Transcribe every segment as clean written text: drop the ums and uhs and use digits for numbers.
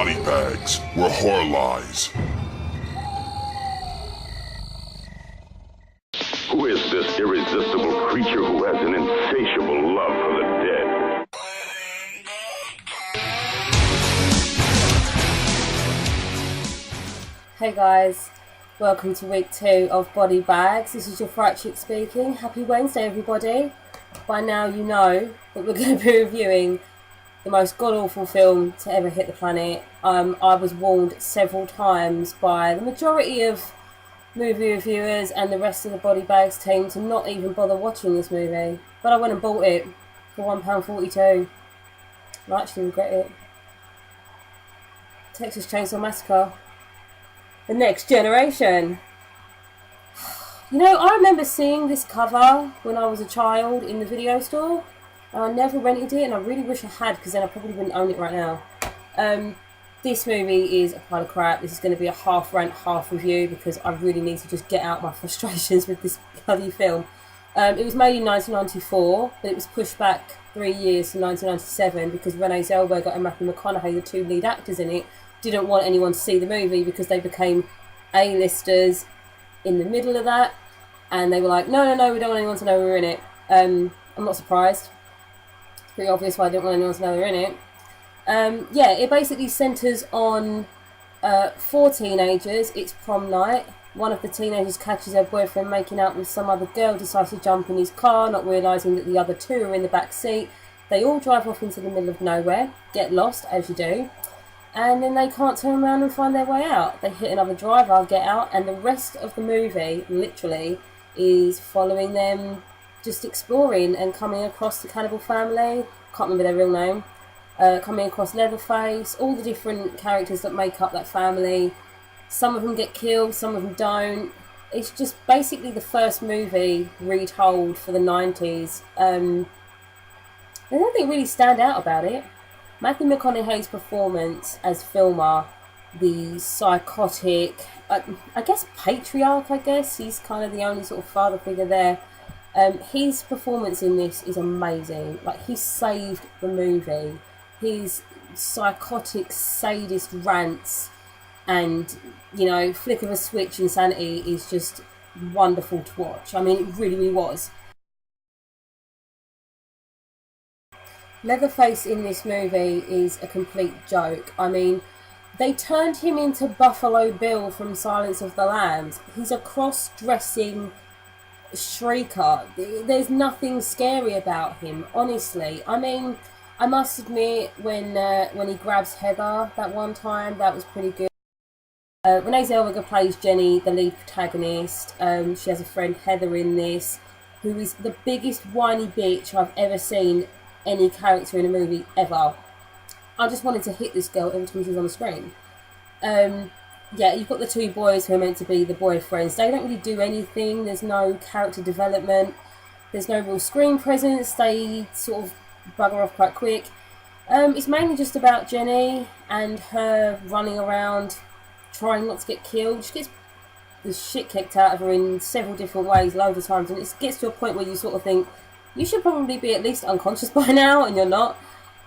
BodyBags, where horror lies. Who is this irresistible creature who has an insatiable love for the dead? Hey guys, welcome to week 2 of BodyBags. This is your fright chick speaking. Happy Wednesday everybody. By now you know that we're going to be reviewing the most god-awful film to ever hit the planet. I was warned several times by the majority of movie reviewers and the rest of the BodyBags team to not even bother watching this movie. But I went and bought it for £1.42. I actually regret it. Texas Chainsaw Massacre. The Next Generation. You know, I remember seeing this cover when I was a child in the video store. And I never rented it, and I really wish I had, because then I probably wouldn't own it right now. This movie is a pile of crap. This is going to be a half rant, half review, because I really need to just get out my frustrations with this bloody film. It was made in 1994, but it was pushed back 3 years to 1997 because Renee Zellweger and Matthew McConaughey, the two lead actors in it, didn't want anyone to see the movie because they became A-listers in the middle of that, and they were like, no, we don't want anyone to know we're in it. I'm not surprised. It's pretty obvious why I didn't want anyone to know they're in it. Yeah, it basically centres on 4 teenagers. It's prom night. One of the teenagers catches her boyfriend making out with some other girl, decides to jump in his car, not realising that the other two are in the back seat. They all drive off into the middle of nowhere, get lost, as you do, and then they can't turn around and find their way out. They hit another driver, get out, and the rest of the movie, literally, is following them just exploring and coming across the cannibal family. Can't remember their real name. Coming across Leatherface, all the different characters that make up that family. Some of them get killed, some of them don't. It's just basically the first movie retold for the 90s. There's nothing really stand out about it. Matthew McConaughey's performance as Filmer, the psychotic, I guess patriarch, he's kind of the only sort of father figure there. His performance in this is amazing. Like, he saved the movie. His psychotic sadist rants and, you know, flick of a switch insanity is just wonderful to watch. I mean, it really was. Leatherface in this movie is a complete joke. I mean, they turned him into Buffalo Bill from Silence of the Lambs. He's a cross-dressing shrieker. There's nothing scary about him, honestly. I mean, I must admit, when he grabs Heather that one time, that was pretty good. Renee Zellweger plays Jenny, the lead protagonist. She has a friend, Heather, in this, who is the biggest whiny bitch I've ever seen any character in a movie ever. I just wanted to hit this girl every time she was on the screen. Yeah, you've got the two boys who are meant to be the boyfriends. They don't really do anything. There's no character development. There's no real screen presence. They sort of bugger off quite quick. It's mainly just about Jenny and her running around trying not to get killed. She gets the shit kicked out of her in several different ways, loads of times, and it gets to a point where you sort of think, you should probably be at least unconscious by now, and you're not.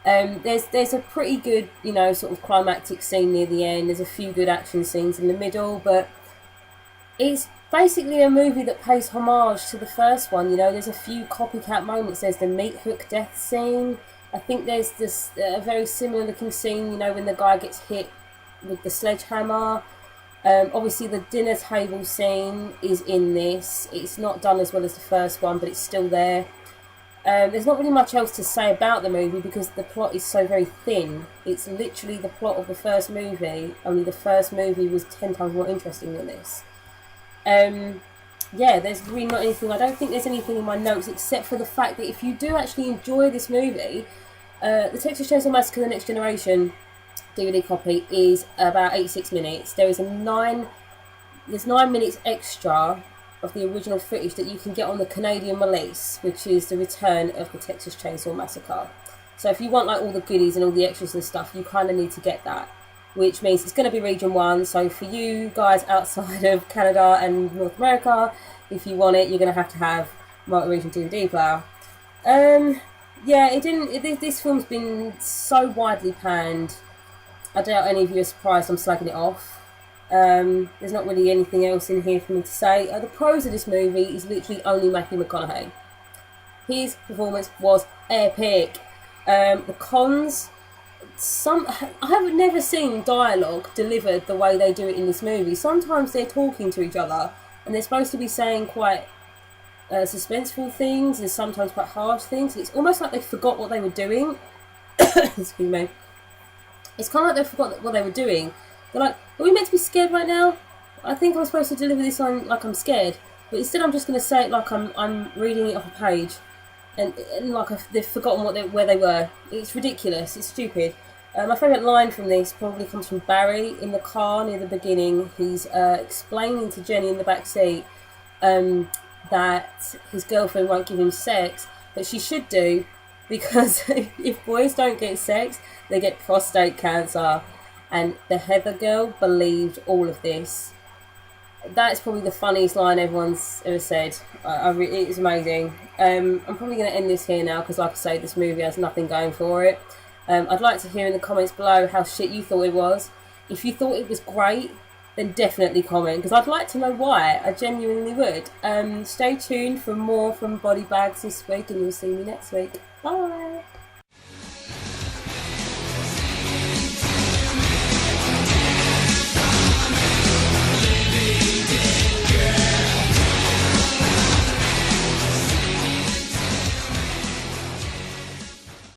There's a pretty good, you know, sort of climactic scene near the end. There's a few good action scenes in the middle, but it's basically a movie that pays homage to the first one. You know, there's a few copycat moments. There's the meat hook death scene. I think there's this a very similar looking scene, you know, when the guy gets hit with the sledgehammer. Obviously the dinner table scene is in this. It's not done as well as the first one, but it's still there. There's not really much else to say about the movie because the plot is so very thin. It's literally the plot of the first movie, only the first movie was 10 times more interesting than this. Yeah, there's really not anything, I don't think there's anything in my notes except for the fact that if you do actually enjoy this movie, the Texas Chainsaw Massacre: The Next Generation DVD copy is about 86 minutes. There's 9 minutes extra of the original footage that you can get on the Canadian release, which is the return of the Texas Chainsaw Massacre. So if you want like all the goodies and all the extras and stuff, you kind of need to get that, which means it's going to be region 1. So for you guys outside of Canada and North America, if you want it, you're going to have multi-region DVD player. Yeah, this film's been so widely panned. I doubt any of you are surprised I'm slagging it off. There's not really anything else in here for me to say. The pros of this movie is literally only Matthew McConaughey. His performance was epic. The cons, I have never seen dialogue delivered the way they do it in this movie. Sometimes they're talking to each other and they're supposed to be saying quite suspenseful things and sometimes quite harsh things. It's almost like they forgot what they were doing. Excuse me. It's kind of like they forgot what they were doing. They're like, are we meant to be scared right now? I think I'm supposed to deliver this on like I'm scared. But instead I'm just going to say it like I'm reading it off a page. And like they've forgotten where they were. It's ridiculous. It's stupid. My favourite line from this probably comes from Barry in the car near the beginning. He's explaining to Jenny in the back seat that his girlfriend won't give him sex, but she should do, because if boys don't get sex, they get prostate cancer. And the Heather girl believed all of this. That's probably the funniest line everyone's ever said. It's amazing. I'm probably going to end this here now because, like I say, this movie has nothing going for it. I'd like to hear in the comments below how shit you thought it was. If you thought it was great, then definitely comment, because I'd like to know why. I genuinely would. Stay tuned for more from BodyBags this week, and you'll see me next week. Bye!